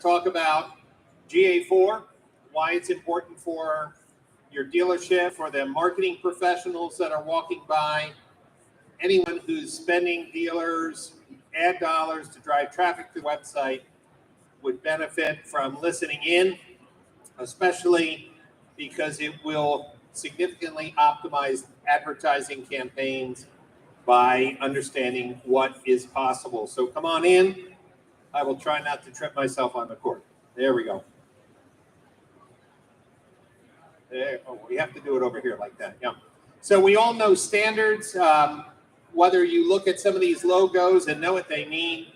talk about GA4, why it's important for your dealership, for the marketing professionals that are walking by, anyone who's spending dealers ad dollars to drive traffic to the website would benefit from listening in, especially because it will significantly optimize advertising campaigns by understanding what is possible. So come on in. I will try not to trip myself on the cord. There we go. There, oh, we have to do it over here like that. Yeah. So we all know standards. Whether you look at some of these logos and know what they mean,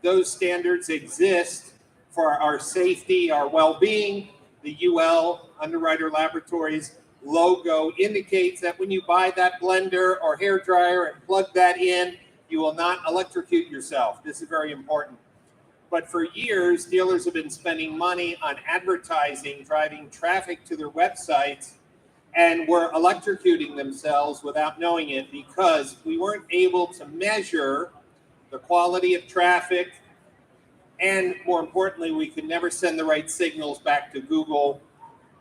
those standards exist for our safety, our well-being. The UL, Underwriter Laboratories logo, indicates that when you buy that blender or hair dryer and plug that in, you will not electrocute yourself. This is very important. But for years, dealers have been spending money on advertising, driving traffic to their websites, and were electrocuting themselves without knowing it because we weren't able to measure the quality of traffic. And more importantly, we could never send the right signals back to Google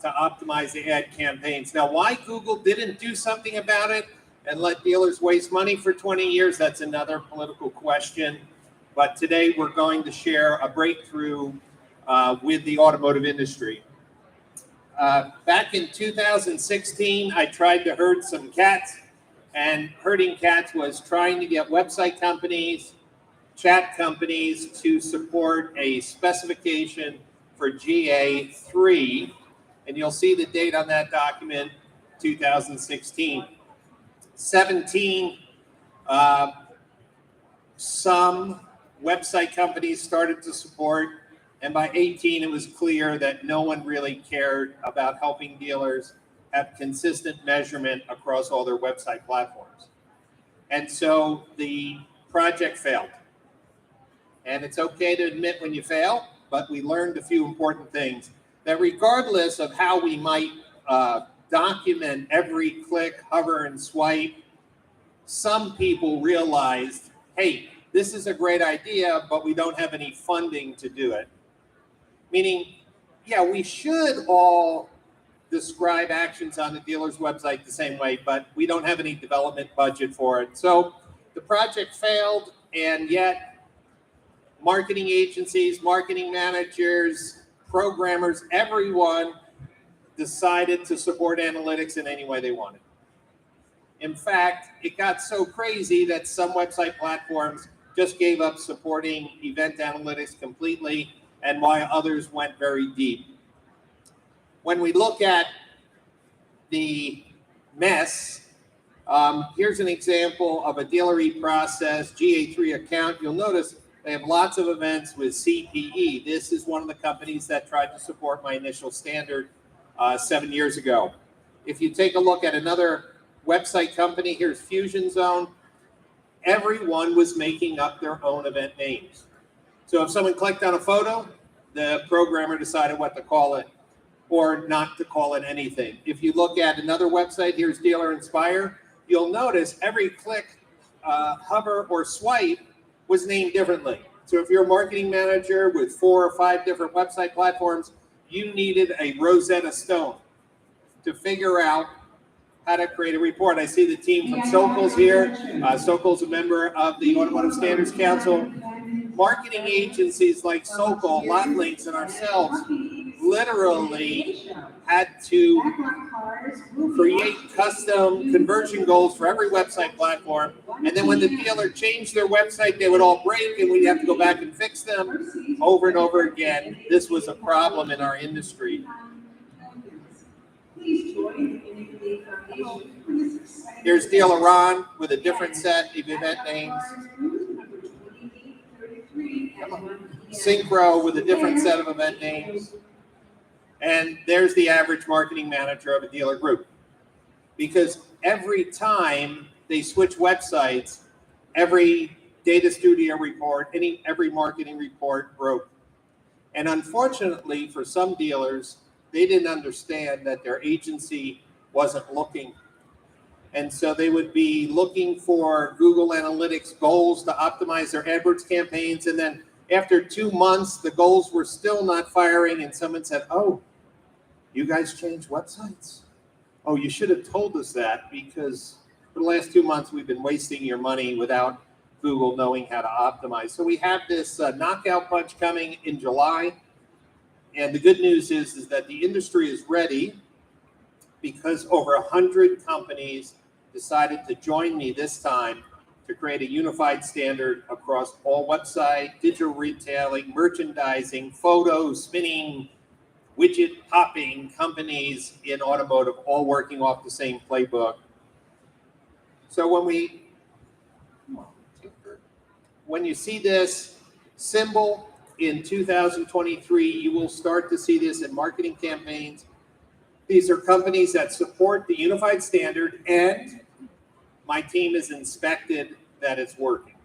to optimize the ad campaigns. Now, why Google didn't do something about it and let dealers waste money for 20 years, that's another political question. But today we're going to share a breakthrough with the automotive industry. Back in 2016, I tried to herd some cats, and herding cats was trying to get website companies, chat companies to support a specification for GA3, and you'll see the date on that document, 2016. 17, some website companies started to support, and by 18, it was clear that no one really cared about helping dealers have consistent measurement across all their website platforms. And so the project failed. And it's okay to admit when you fail, but we learned a few important things. That regardless of how we might document every click, hover, and swipe, some people realized, hey, this is a great idea, but we don't have any funding to do it. Meaning, yeah, we should all describe actions on the dealer's website the same way, but we don't have any development budget for it. So the project failed, and yet marketing agencies, marketing managers, programmers, everyone decided to support analytics in any way they wanted. In fact, it got so crazy that some website platforms just gave up supporting event analytics completely, and while others went very deep. When we look at the mess, here's an example of a dealer e-process GA3 account. You'll notice they have lots of events with CPE. This is one of the companies that tried to support my initial standard 7 years ago. If you take a look at another website company, here's Fusion Zone. Everyone was making up their own event names. So if someone clicked on a photo, the programmer decided what to call it or not to call it anything. If you look at another website, here's Dealer Inspire, you'll notice every click, hover, or swipe was named differently. So if you're a marketing manager with 4 or 5 different website platforms, you needed a Rosetta Stone to figure out how to create a report. I see the team from Sokol's here. Sokol's a member of the Automotive Standards Council. Marketing agencies like Sokol, Lotlinx, and ourselves literally had to create custom conversion goals for every website platform. And then when the dealer changed their website, they would all break, and we'd have to go back and fix them over and over again. This was a problem in our industry. Here's Dealer Ron with a different set of event names. Synchro with a different set of event names. And there's the average marketing manager of a dealer group. Because every time they switch websites, every data studio report, every marketing report broke. And unfortunately for some dealers, they didn't understand that their agency wasn't looking. And so they would be looking for Google Analytics goals to optimize their AdWords campaigns. And then After 2 months, the goals were still not firing, and someone said, oh, you guys changed websites? Oh, you should have told us that, because for the last 2 months, we've been wasting your money without Google knowing how to optimize. So we have this knockout punch coming in July. And the good news is that the industry is ready, because over 100 companies decided to join me this time to create a unified standard across all website, digital retailing, merchandising, photo, spinning, widget popping companies in automotive, all working off the same playbook. So when you see this symbol in 2023, you will start to see this in marketing campaigns. These are companies that support the unified standard, and my team has inspected that it's working.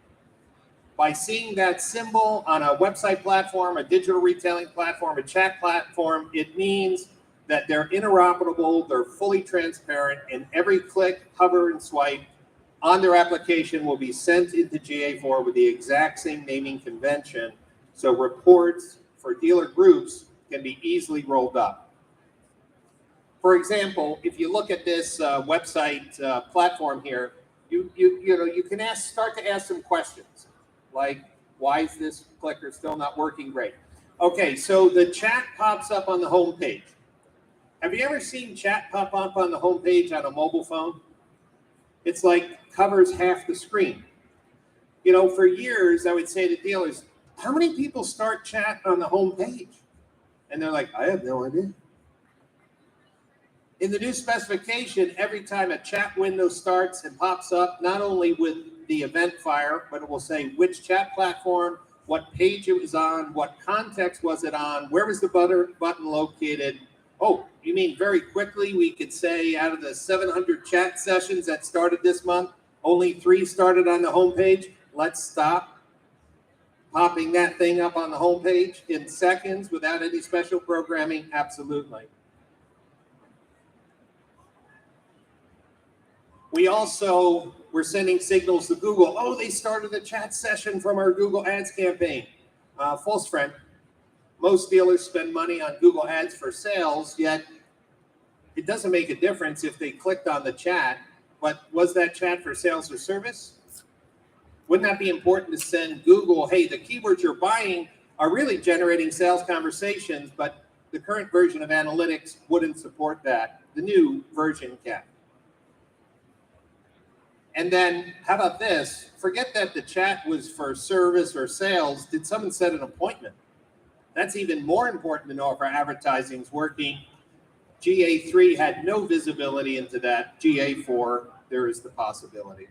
By seeing that symbol on a website platform, a digital retailing platform, a chat platform, it means that they're interoperable, they're fully transparent, and every click, hover, and swipe on their application will be sent into GA4 with the exact same naming convention, so reports for dealer groups can be easily rolled up. For example, if you look at this website platform here, you can start to ask some questions, like, why is this clicker still not working great? Okay, so the chat pops up on the home page. Have you ever seen chat pop up on the home page on a mobile phone? It's like covers half the screen. For years, I would say to dealers, how many people start chat on the home page? And they're like, I have no idea. In the new specification, every time a chat window starts and pops up, not only with the event fire, but it will say which chat platform, what page it was on, what context was it on, where was the button located. Oh, you mean very quickly we could say out of the 700 chat sessions that started this month, only 3 started on the homepage? Let's stop popping that thing up on the homepage in seconds without any special programming? Absolutely. We also were sending signals to Google. Oh, they started a chat session from our Google Ads campaign. False friend. Most dealers spend money on Google Ads for sales, yet it doesn't make a difference if they clicked on the chat. But was that chat for sales or service? Wouldn't that be important to send Google, hey, the keywords you're buying are really generating sales conversations, but the current version of analytics wouldn't support that. The new version can. And then, how about this? Forget that the chat was for service or sales. Did someone set an appointment? That's even more important to know if our advertising is working. GA3 had no visibility into that. GA4, there is the possibility.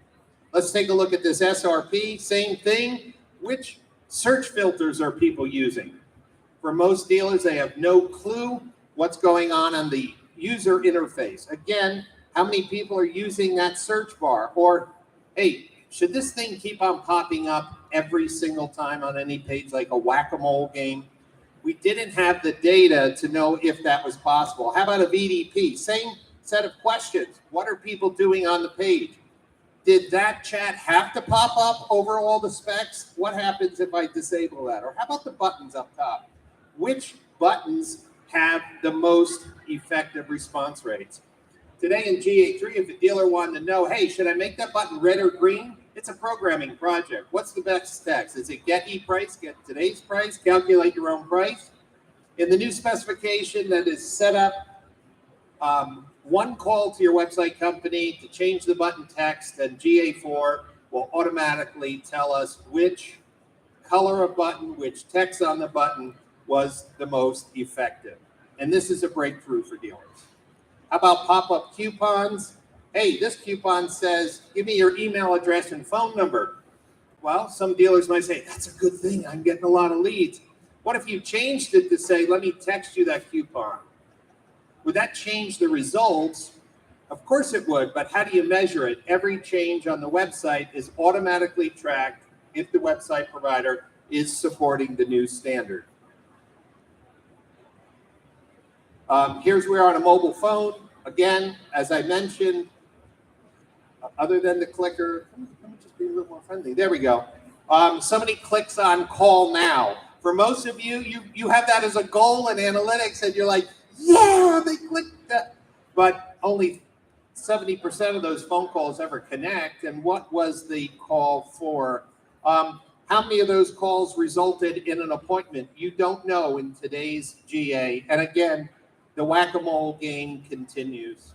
Let's take a look at this SRP. Same thing. Which search filters are people using? For most dealers, they have no clue what's going on the user interface. Again, how many people are using that search bar? Or, hey, should this thing keep on popping up every single time on any page like a whack-a-mole game? We didn't have the data to know if that was possible. How about a VDP? Same set of questions. What are people doing on the page? Did that chat have to pop up over all the specs? What happens if I disable that? Or how about the buttons up top? Which buttons have the most effective response rates? Today in GA3, if a dealer wanted to know, hey, should I make that button red or green? It's a programming project. What's the best text? Is it get e-price, get today's price, calculate your own price? In the new specification that is set up, one call to your website company to change the button text, and GA4 will automatically tell us which color of button, which text on the button was the most effective. And this is a breakthrough for dealers. How about pop-up coupons? Hey, this coupon says, give me your email address and phone number. Well, some dealers might say, that's a good thing. I'm getting a lot of leads. What if you changed it to say, let me text you that coupon? Would that change the results? Of course it would, but how do you measure it? Every change on the website is automatically tracked if the website provider is supporting the new standard. Here's where on a mobile phone. Again, as I mentioned, other than the clicker, let me just be a little more friendly. There we go. Somebody clicks on call now. For most of you, you have that as a goal in analytics, and you're like, yeah, they clicked that. But only 70% of those phone calls ever connect. And what was the call for? How many of those calls resulted in an appointment? You don't know in today's GA. And again, the whack-a-mole game continues.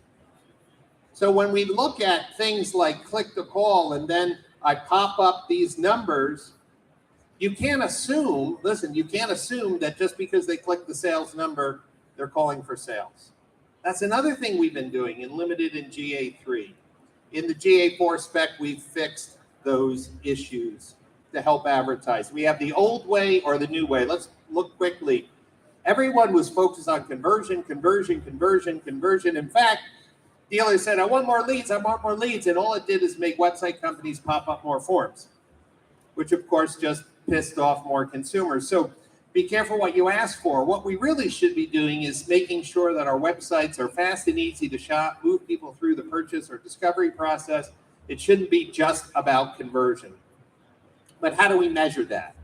So when we look at things like click to call and then I pop up these numbers, you can't assume, listen, you can't assume that just because they click the sales number, they're calling for sales. That's another thing we've been doing and limited in GA3. In the GA4 spec, we've fixed those issues to help advertise. We have the old way or the new way. Let's look quickly. Everyone was focused on conversion, conversion, conversion, conversion. In fact, dealers said, I want more leads, I want more leads. And all it did is make website companies pop up more forms, which of course just pissed off more consumers. So be careful what you ask for. What we really should be doing is making sure that our websites are fast and easy to shop, move people through the purchase or discovery process. It shouldn't be just about conversion. But how do we measure that?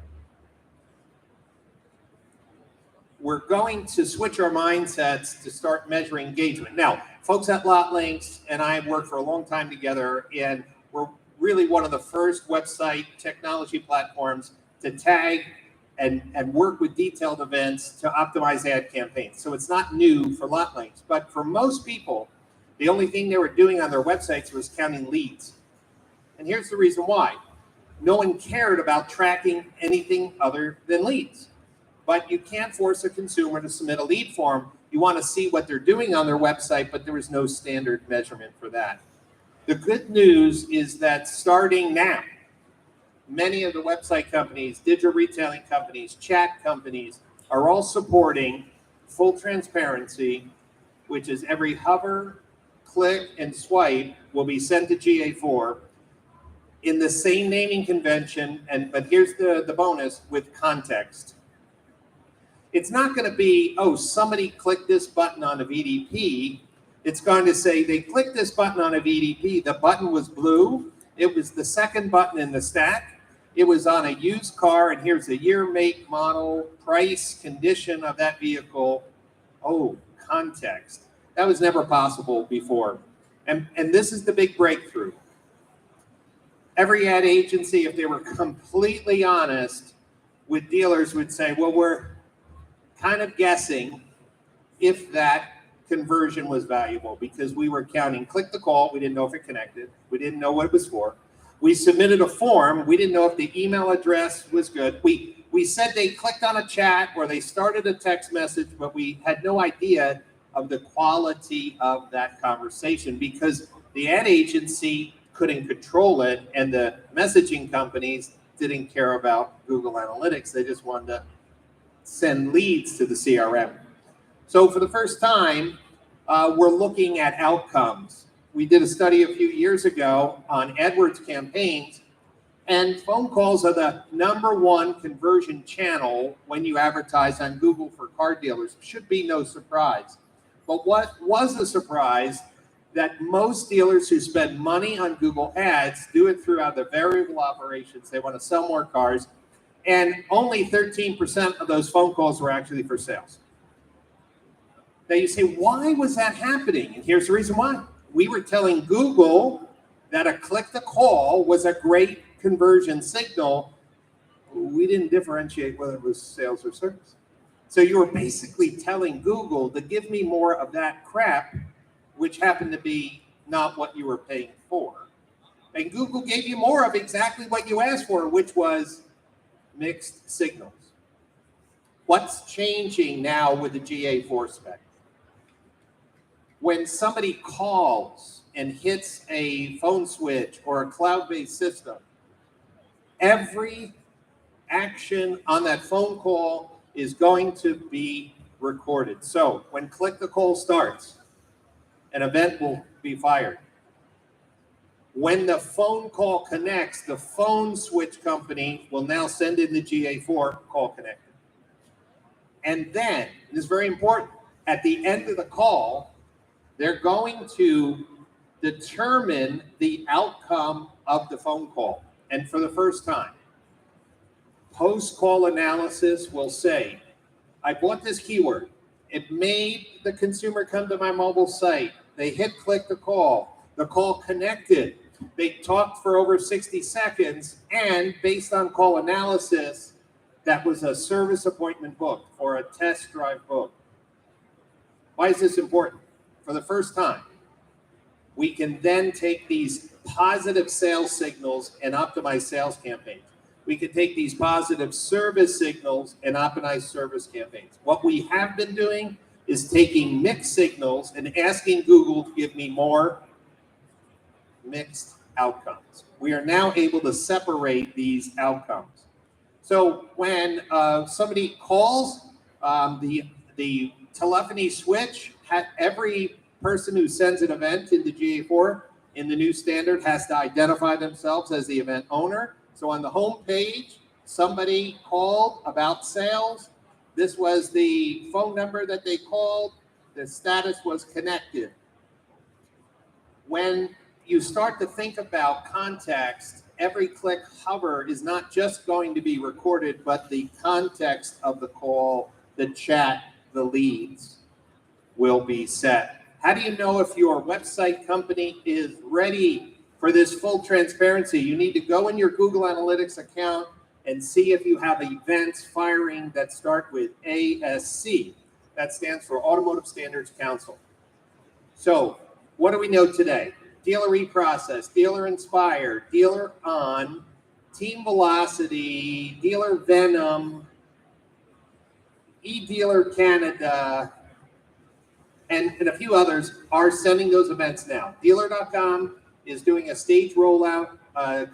We're going to switch our mindsets to start measuring engagement. Now, folks at Lotlinx and I have worked for a long time together, and we're really one of the first website technology platforms to tag and work with detailed events to optimize ad campaigns. So it's not new for Lotlinx, but for most people, the only thing they were doing on their websites was counting leads. And here's the reason why. No one cared about tracking anything other than leads. But you can't force a consumer to submit a lead form. You want to see what they're doing on their website, but there is no standard measurement for that. The good news is that starting now, many of the website companies, digital retailing companies, chat companies are all supporting full transparency, which is every hover, click, and swipe will be sent to GA4 in the same naming convention, but here's the bonus, with context. It's not going to be, oh, somebody clicked this button on a VDP. It's going to say they clicked this button on a VDP. The button was blue. It was the second button in the stack. It was on a used car, and here's the year, make, model, price, condition of that vehicle. Oh, context. That was never possible before. And this is the big breakthrough. Every ad agency, if they were completely honest with dealers, would say, well, we're kind of guessing if that conversion was valuable because we were counting click the call. We didn't know if it connected. We didn't know what it was for. We submitted a form. We didn't know if the email address was good. We said they clicked on a chat or they started a text message, but we had no idea of the quality of that conversation because the ad agency couldn't control it and the messaging companies didn't care about Google Analytics. They just wanted to send leads to the CRM. So for the first time, we're looking at outcomes. We did a study a few years ago on AdWords campaigns, and phone calls are the #1 conversion channel when you advertise on Google for car dealers. Should be no surprise. But what was a surprise, that most dealers who spend money on Google Ads do it throughout their variable operations. They want to sell more cars, and only 13% of those phone calls were actually for sales. Now you say, why was that happening? And here's the reason why. We were telling Google that a click to call was a great conversion signal. We didn't differentiate whether it was sales or service. So you were basically telling Google to give me more of that crap, which happened to be not what you were paying for. And Google gave you more of exactly what you asked for, which was mixed signals. What's changing now with the GA4 spec? When somebody calls and hits a phone switch or a cloud-based system, every action on that phone call is going to be recorded. So when click the call starts, an event will be fired. When the phone call connects, the phone switch company will now send in the GA4 call connected. And then, this is very important, at the end of the call, they're going to determine the outcome of the phone call. And for the first time, Post-call analysis will say, I bought this keyword. It made the consumer come to my mobile site. They click the call. The call connected. They talked for over 60 seconds, and based on call analysis, that was a service appointment book or a test drive book. Why is this important? For the first time, we can then take these positive sales signals and optimize sales campaigns. We can take these positive service signals and optimize service campaigns. What we have been doing is taking mixed signals and asking Google to give me more mixed outcomes. We are now able to separate these outcomes. So when somebody calls, the telephony switch, every person who sends an event into GA4 in the new standard has to identify themselves as the event owner. So on the home page, somebody called about sales. This was the phone number that they called. The status was connected. When you start to think about context, every click hover is not just going to be recorded, but the context of the call, the chat, the leads will be set. How do you know if your website company is ready for this full transparency? You need to go in your Google Analytics account and see if you have events firing that start with ASC. That stands for Automotive Standards Council. So what do we know today? Dealer eProcess, Dealer Inspire, Dealer On, Team Velocity, Dealer Venom, eDealer Canada, and a few others are sending those events now. Dealer.com is doing a stage rollout.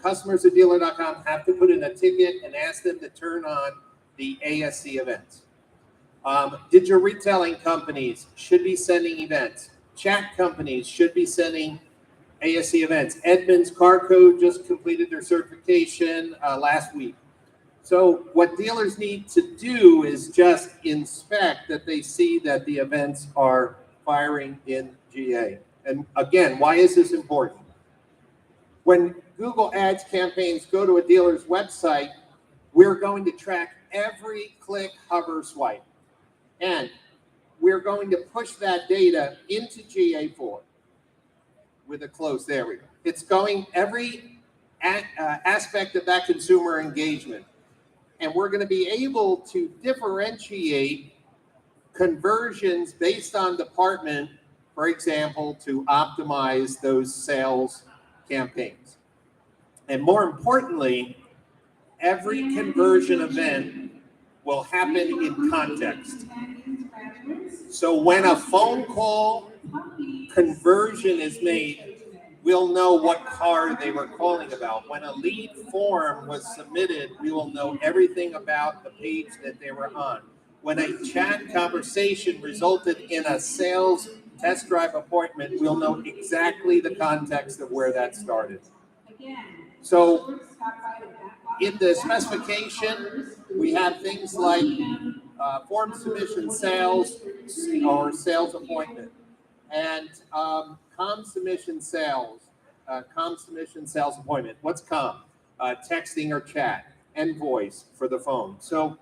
Customers at Dealer.com have to put in a ticket and ask them to turn on the ASC events. Digital retailing companies should be sending events. Chat companies should be sending ASC events. Edmunds Car Code just completed their certification last week. So what dealers need to do is just inspect that they see that the events are firing in GA. And again, why is this important? When Google Ads campaigns go to a dealer's website, we're going to track every click, hover, swipe. And we're going to push that data into GA4 with a close. There we go. It's going every aspect of that consumer engagement. And we're going to be able to differentiate conversions based on department, for example, to optimize those sales campaigns. And more importantly, every conversion event will happen in context. So when a phone call conversion is made, we'll know what car they were calling about. When a lead form was submitted, we will know everything about the page that they were on. When a chat conversation resulted in a sales test drive appointment, we'll know exactly the context of where that started. So in the specification, we have things like form submission sales or sales appointment, and com submission sales appointment. What's com? Texting or chat, and voice for the phone. So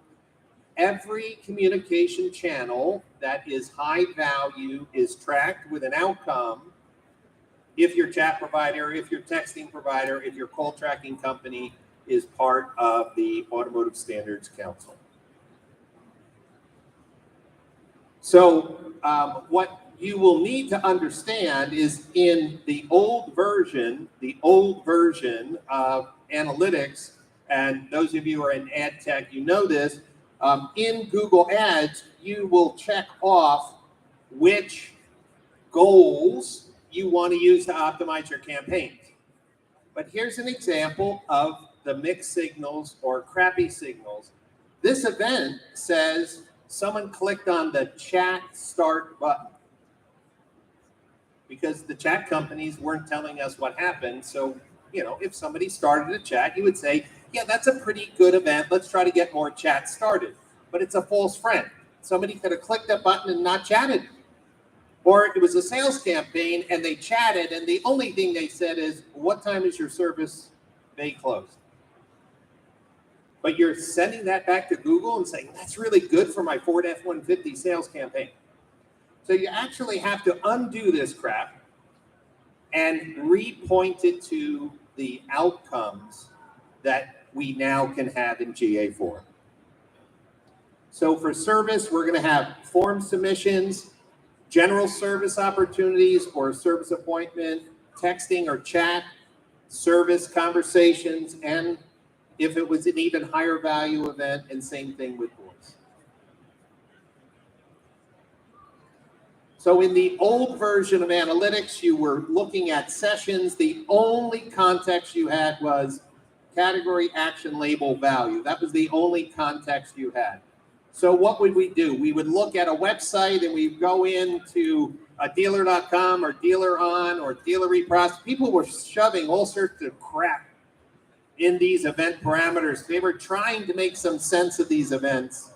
every communication channel that is high value is tracked with an outcome. If your chat provider, if your texting provider, if your call tracking company is part of the Automotive Standards Council. So what you will need to understand is in the old version of analytics, and those of you who are in ad tech, you know this, in Google Ads, you will check off which goals you want to use to optimize your campaigns. But here's an example of the mixed signals or crappy signals. This event says someone clicked on the chat start button because the chat companies weren't telling us what happened. So, you know, if somebody started a chat, you would say, yeah, that's a pretty good event. Let's try to get more chats started. But it's a false friend. Somebody could have clicked that button and not chatted. Or it was a sales campaign and they chatted and the only thing they said is, what time is your service bay closed? but you're sending that back to Google and saying, that's really good for my Ford F-150 sales campaign. So you actually have to undo this crap and repoint it to the outcomes that we now can have in GA4. So for service, we're going to have form submissions, general service opportunities or service appointment, texting or chat, service conversations, and if it was an even higher value event, and same thing with voice. So in the old version of analytics, you were looking at sessions. The only context you had was category, action, label, value. That was the only context you had. So what would we do? We would look at a website and we'd go into a dealer.com or dealer on or dealer reprocess. People were shoving all sorts of crap in these event parameters. They were trying to make some sense of these events.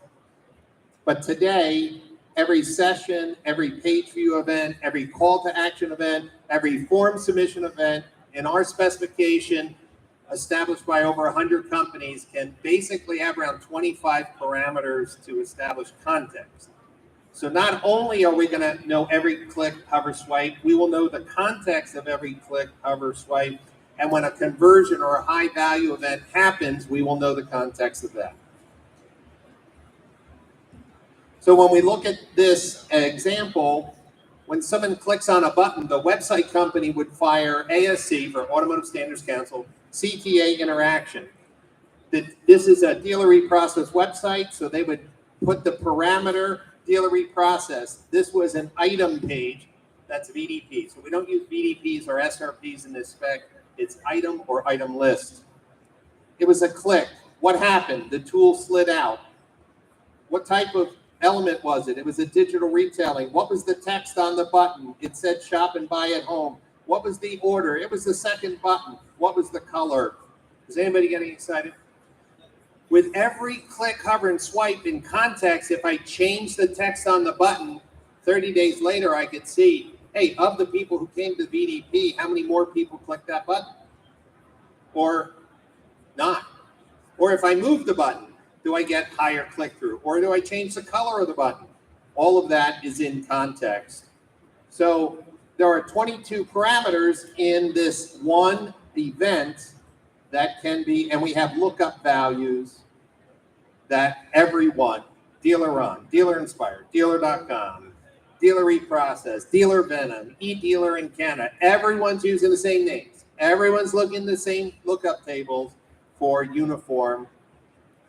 But today, every session, every page view event, every call to action event, every form submission event in our specification established by over 100 companies can basically have around 25 parameters to establish context. So not only are we going to know every click, hover, swipe, we will know the context of every click, hover, swipe, and when a conversion or a high value event happens, we will know the context of that. So when we look at this example, when someone clicks on a button, the website company would fire ASC, for Automotive Standards Council, CTA interaction. This is a dealer reprocess website, so they would put the parameter dealer reprocess. This was an item page, that's VDP. So we don't use VDPs or SRPs in this spec. It's item or item list. It was a click. What happened? The tool slid out. What type of element was it? It was a digital retailing. What was the text on the button? It said shop and buy at home. What was the order? It was the second button. What was the color? Is anybody getting excited? With every click, hover, and swipe in context, if I change the text on the button, 30 days later, I could see, hey, of the people who came to VDP, how many more people clicked that button? Or not? Or if I move the button, do I get higher click-through? Or do I change the color of the button? All of that is in context. So there are 22 parameters in this one event that can be, and we have lookup values that everyone, dealer on, dealer inspired, dealer.com, dealer reprocess, dealer venom, e-dealer in Canada, everyone's using the same names. Everyone's looking the same lookup tables for uniform.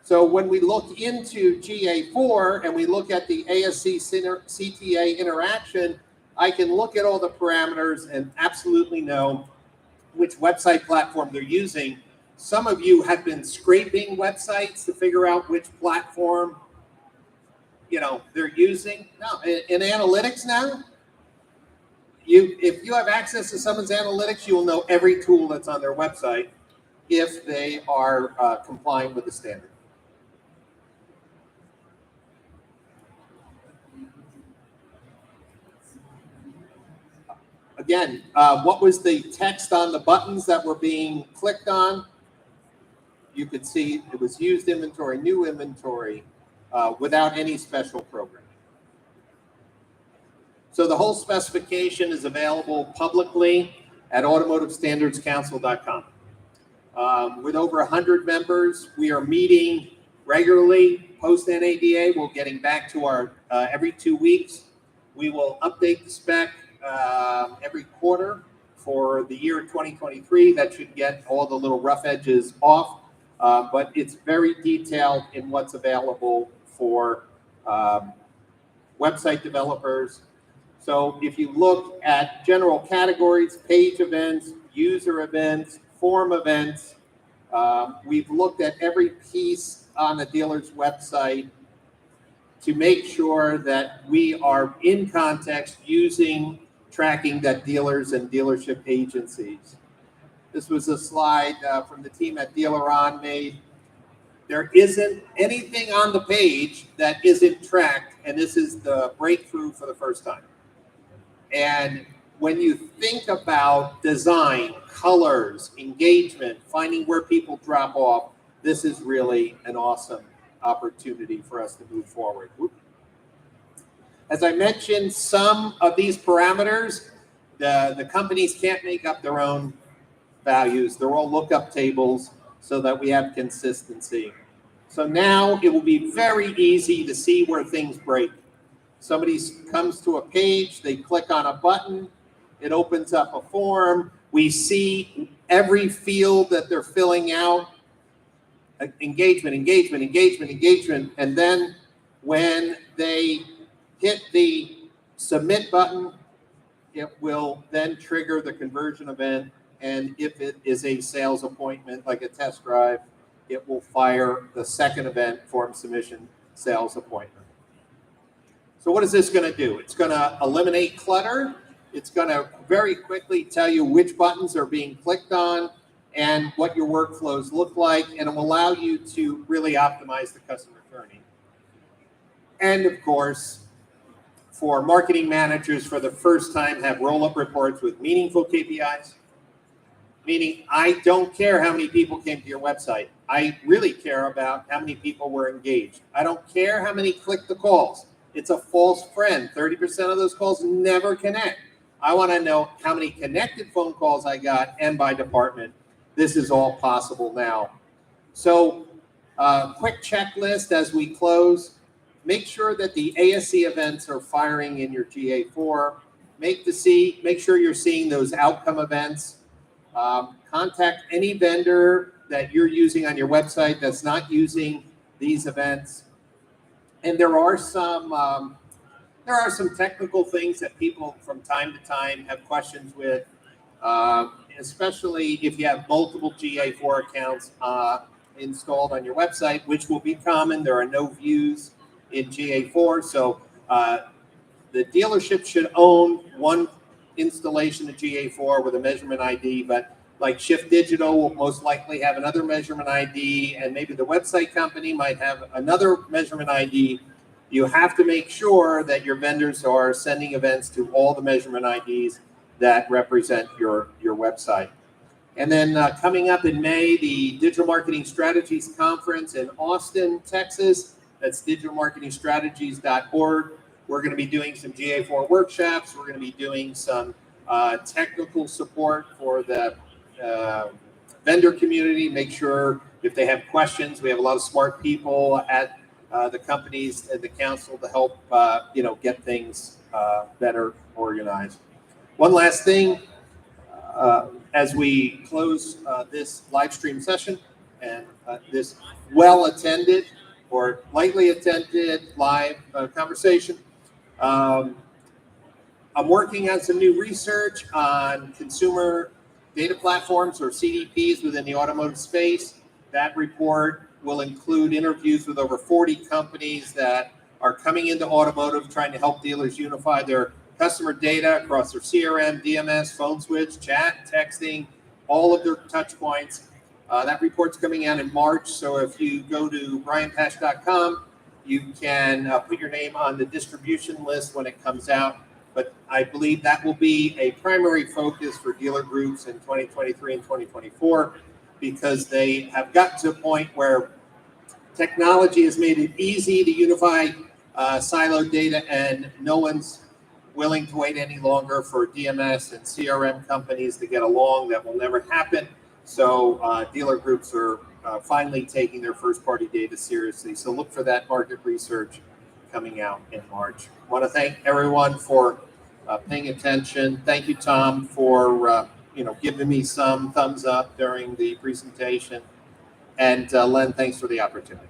So when we look into GA4 and we look at the ASC CTA interaction, I can look at all the parameters and absolutely know which website platform they're using. Some of you have been scraping websites to figure out which platform, they're using. No, in analytics now, if you have access to someone's analytics, you will know every tool that's on their website if they are complying with the standard. Again, what was the text on the buttons that were being clicked on? You could see it was used inventory, new inventory, without any special programming. So the whole specification is available publicly at automotivestandardscouncil.com. With over 100 members, we are meeting regularly post-NADA. We're getting back to our every 2 weeks. We will update the spec every quarter for the year 2023. That should get all the little rough edges off, but it's very detailed in what's available for website developers. So if you look at general categories, page events, user events, form events, we've looked at every piece on a dealer's website to make sure that we are in context using tracking that dealers and dealership agencies. This was a slide from the team at Dealer On made. There isn't anything on the page that isn't tracked, and this is the breakthrough for the first time. And when you think about design, colors, engagement, finding where people drop off, this is really an awesome opportunity for us to move forward. As I mentioned, some of these parameters, the companies can't make up their own values. They're all lookup tables so that we have consistency. So now it will be very easy to see where things break. Somebody comes to a page, they click on a button, it opens up a form. We see every field that they're filling out, engagement, engagement, engagement, engagement. And then when they hit the submit button, it will then trigger the conversion event. And if it is a sales appointment, like a test drive, it will fire the second event, form submission, sales appointment. So what is this going to do? It's going to eliminate clutter. It's going to very quickly tell you which buttons are being clicked on and what your workflows look like, and it will allow you to really optimize the customer journey. And of course, for marketing managers, for the first time, have roll-up reports with meaningful KPIs. Meaning, I don't care how many people came to your website. I really care about how many people were engaged. I don't care how many clicked the calls. It's a false friend. 30% of those calls never connect. I want to know how many connected phone calls I got and by department. This is all possible now. So, quick checklist as we close. Make sure that the ASE events are firing in your GA4. Make sure you're seeing those outcome events. Contact any vendor that you're using on your website that's not using these events. And there are some technical things that people from time to time have questions with, especially if you have multiple GA4 accounts installed on your website, which will be common. There are no views in GA4, so the dealership should own one installation of GA4 with a measurement ID, but like Shift Digital will most likely have another measurement ID, and maybe the website company might have another measurement ID. You have to make sure that your vendors are sending events to all the measurement IDs that represent your website. And then coming up in May, the Digital Marketing Strategies Conference in Austin, Texas. That's digitalmarketingstrategies.org. We're going to be doing some GA4 workshops. We're going to be doing some technical support for the vendor community. Make sure if they have questions, we have a lot of smart people at the companies and the council to help get things better organized. One last thing, as we close this live stream session and this well-attended or lightly attended live conversation, I'm working on some new research on consumer data platforms or CDPs within the automotive space. That report will include interviews with over 40 companies that are coming into automotive, trying to help dealers unify their customer data across their CRM, DMS, phone switch, chat, texting, all of their touch points. That report's coming out in March, so if you go to brianpash.com, you can put your name on the distribution list when it comes out. But I believe that will be a primary focus for dealer groups in 2023 and 2024, because they have gotten to a point where technology has made it easy to unify siloed data, and no one's willing to wait any longer for DMS and CRM companies to get along. That will never happen. So dealer groups are finally taking their first-party data seriously. So look for that market research coming out in March. I want to thank everyone for paying attention. Thank you, Tom, for giving me some thumbs up during the presentation. And Len, thanks for the opportunity.